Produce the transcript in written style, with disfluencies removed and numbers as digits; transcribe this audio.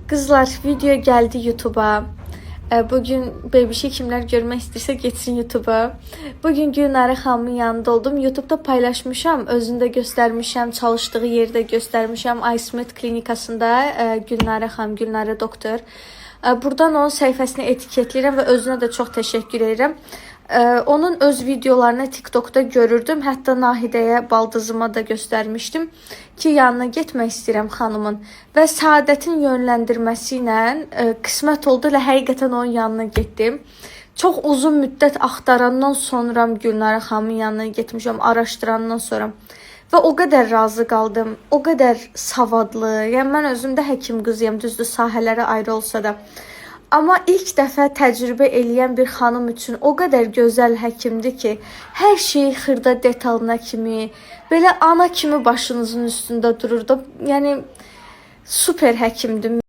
Kızlar, video geldi YouTube'a. Bugün bebişi kimler görmək istəyirsə geçsin YouTube'a. Bugün Gülnare xanımın yanında oldum. YouTube'da paylaşmışam, özünü də göstərmişəm, çalıştığı yeri də göstərmişəm. iSmith klinikasında Gülnare xanım, Gülnare doktor. Buradan onun səhifəsini etiketləyirəm və özünə də çox təşəkkür edirəm. Onun öz videolarını TikTok'da görürdüm. Hətta Nahidəyə, baldızıma da göstərmişdim ki, yanına getmək istəyirəm xanımın. Və Səadətin yönləndirməsi ilə qismət oldu və həqiqətən onun yanına getdim. Çox uzun müddət axtarandan sonra Gülnare xanımın yanına getmişəm, araşdırandan sonra. Və o qədər razı qaldım, o qədər savadlı. Yəni mən özüm də həkim qızıyam, düzdür, sahələri ayrı olsa da. Amma ilk dəfə təcrübə eləyən bir xanım üçün o qədər gözəl həkimdir ki, hər şeyi xırda detalına kimi, belə ana kimi başınızın üstündə durur da. Yəni super həkimdir.